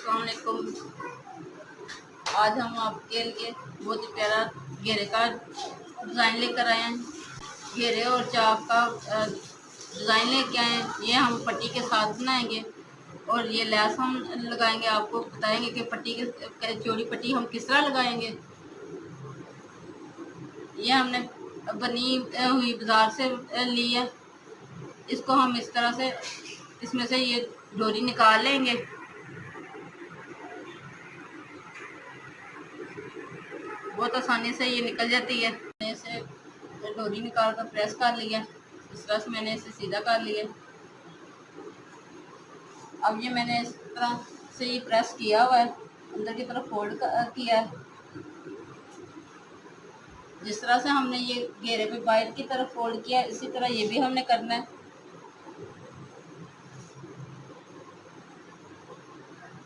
अस्सलाम वालेकुम। आज हम आपके लिए बहुत ही प्यारा घेरे का डिज़ाइन लेकर आए हैं। घेरे और चाक का डिज़ाइन लेके आए हैं। ये हम पट्टी के साथ बनाएंगे और ये लैस हम लगाएंगे। आपको बताएंगे कि पट्टी के चौड़ी पट्टी हम किस तरह लगाएंगे। ये हमने बनी हुई बाजार से ली है। इसको हम इस तरह से इसमें से ये डोरी निकाल लेंगे। बहुत आसानी से ये निकल जाती है। मैंने इसे डोरी निकाल कर प्रेस कर लिया। इस तरह से मैंने इसे सीधा कर लिया। अब ये मैंने इस तरह से ये प्रेस किया हुआ है, अंदर की तरफ फोल्ड किया है। जिस तरह से हमने ये घेरे पे बाहर की तरफ फोल्ड किया, इसी तरह ये भी हमने करना है।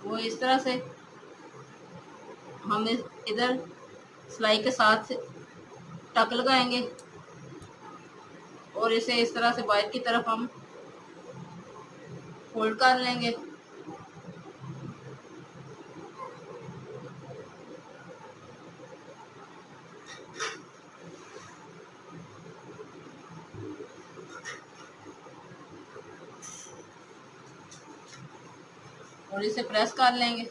वो इस तरह से हम इधर सिलाई के साथ टक लगाएंगे और इसे इस तरह से बाहर की तरफ हम फोल्ड कर लेंगे। और इसे प्रेस कर लेंगे।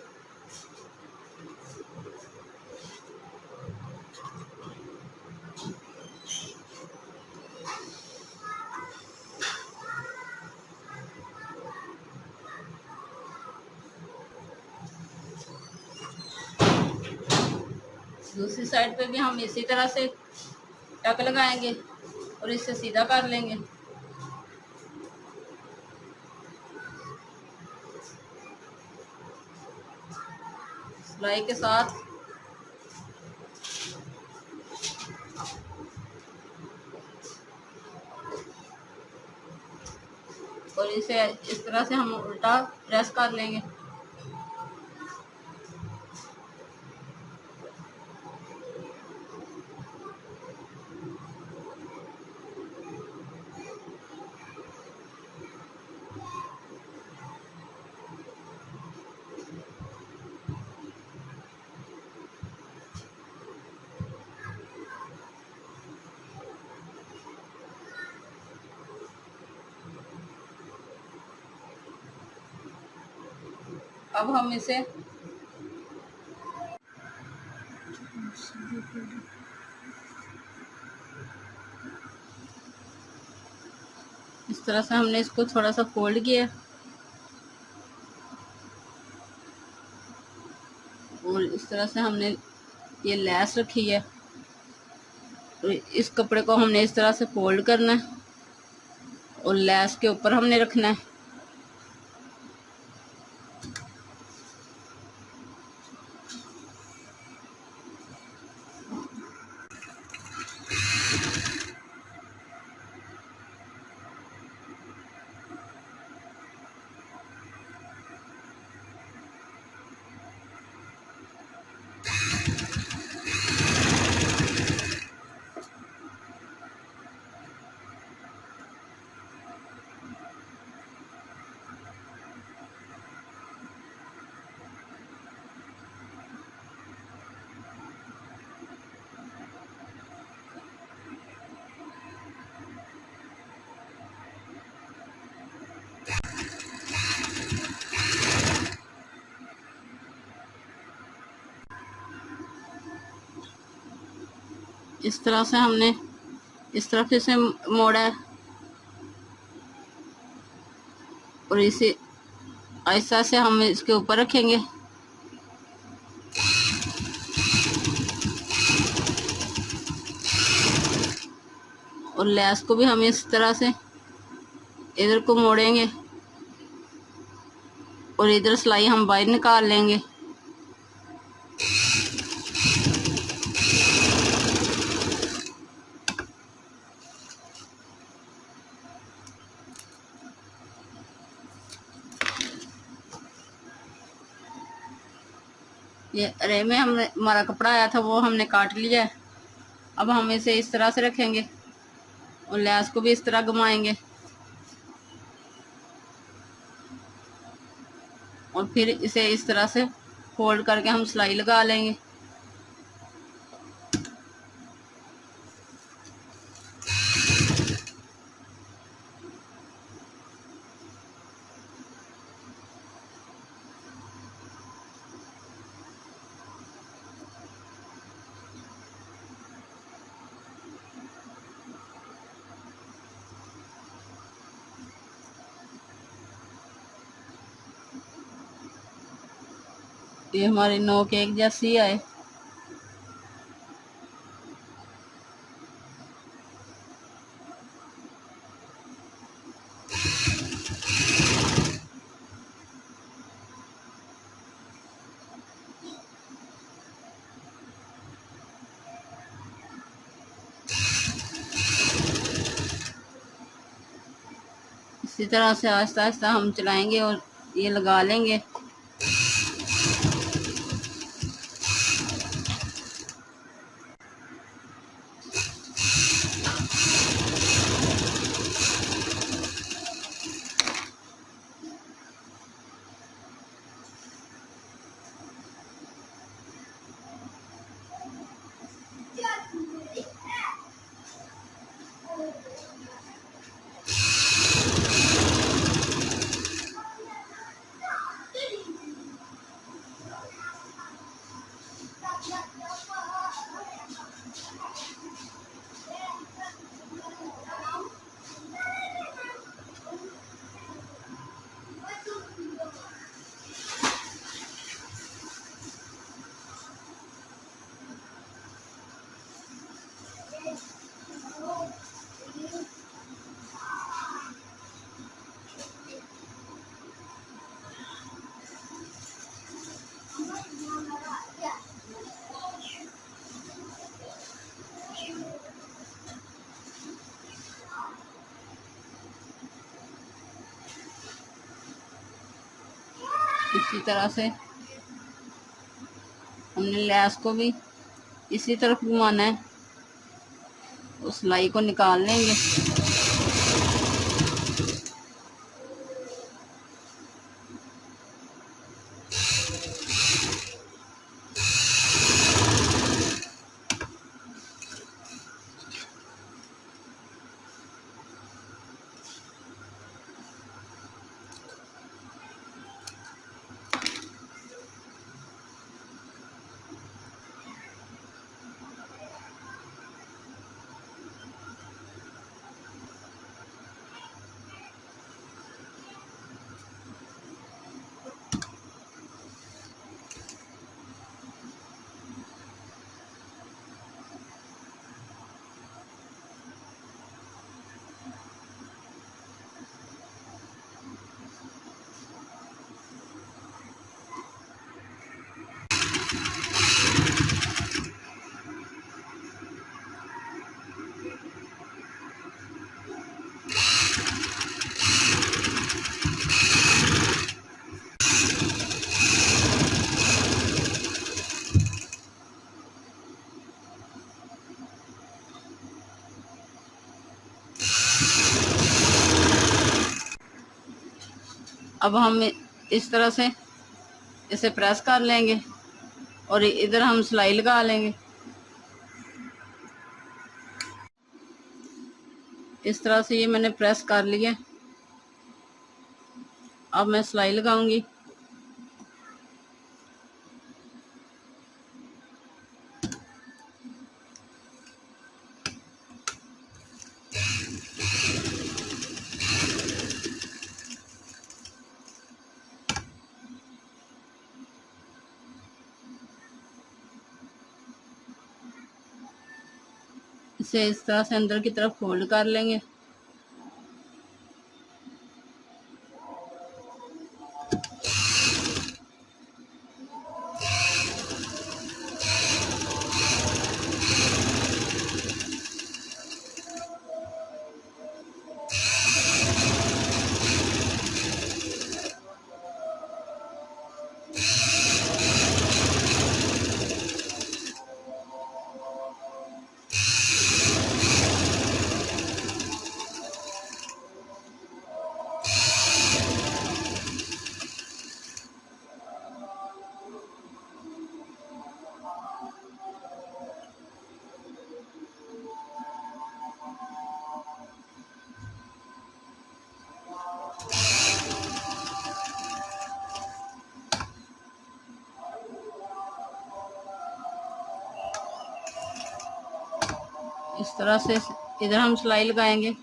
दूसरी साइड पे भी हम इसी तरह से टक लगाएंगे और इसे सीधा कर लेंगे। सिलाई के साथ और इसे इस तरह से हम उल्टा प्रेस कर लेंगे। अब हम इसे इस तरह से हमने इसको थोड़ा सा फोल्ड किया और इस तरह से हमने ये लैस रखी है और इस कपड़े को हमने इस तरह से फोल्ड करना है और लैस के ऊपर हमने रखना है। इस तरह से हमने इस तरफ इसे मोड़ा है और इसे ऐसा से हम इसके ऊपर रखेंगे और लैस को भी हम इस तरह से इधर को मोड़ेंगे और इधर सिलाई हम बाहर निकाल लेंगे। ये अरे में हमने हमारा कपड़ा आया था वो हमने काट लिया है। अब हम इसे इस तरह से रखेंगे और लैस को भी इस तरह घुमाएंगे। और फिर इसे इस तरह से फोल्ड करके हम सिलाई लगा लेंगे। ये हमारी नोक एक जैसी आए। इसी तरह से आहिस्ता आहिस्ता हम चलाएंगे और ये लगा लेंगे। इसी तरह से हमने लैस को भी इसी तरफ घुमाना है, उस सिलाई को निकाल लेंगे। अब हम इस तरह से इसे प्रेस कर लेंगे और इधर हम सिलाई लगा लेंगे। इस तरह से ये मैंने प्रेस कर लिया। अब मैं सिलाई लगाऊंगी। इसे इस तरह से अंदर की तरफ फोल्ड कर लेंगे। इस तरह से इधर हम सिलाई लगाएंगे।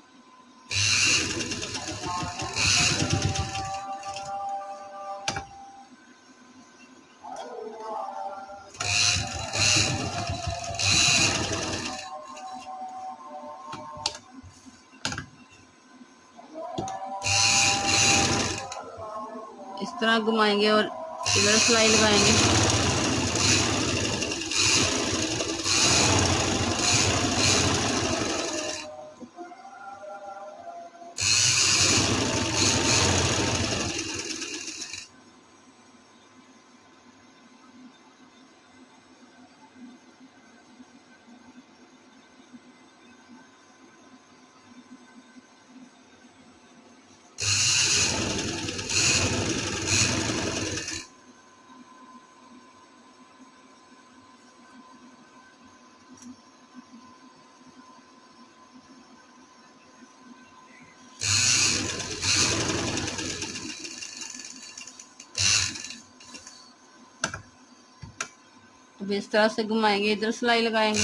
इस तरह घुमाएंगे और इधर सिलाई लगाएंगे। अब इस तरह से घुमाएंगे, इधर सिलाई लगाएंगे।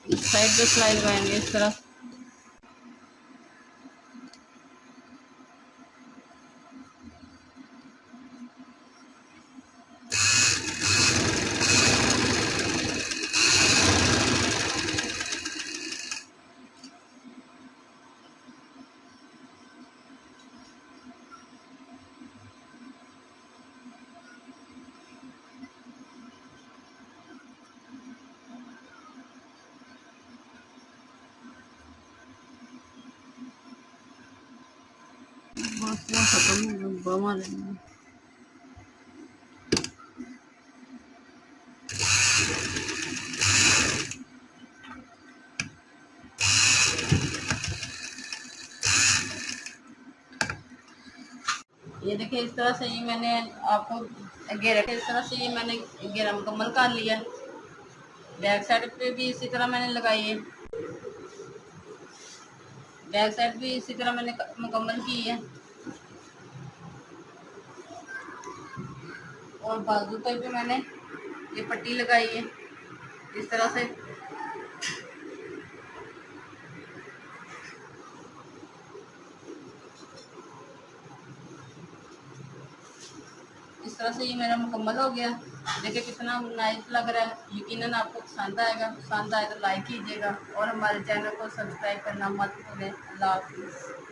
इस साइड पे सिलाई लगाएंगे इस तरह। ये देखिए इस तरह से ये मैंने आपको घेरा के इस तरह से ये मैंने घेरा मुकम्मल कर लिया है। बैक साइड पे भी इसी तरह मैंने लगाई है, बैक साइड भी इसी तरह मैंने मुकम्मल की है। और बाजू पर भी मैंने ये पट्टी लगाई है इस तरह से। इस तरह से ये मेरा मुकम्मल हो गया। देखिए कितना नाइस लग रहा है। यकीनन आपको पसंद आएगा। पसंद आए तो लाइक कीजिएगा और हमारे चैनल को सब्सक्राइब करना मत भूलें। अल्लाह हाफिज़।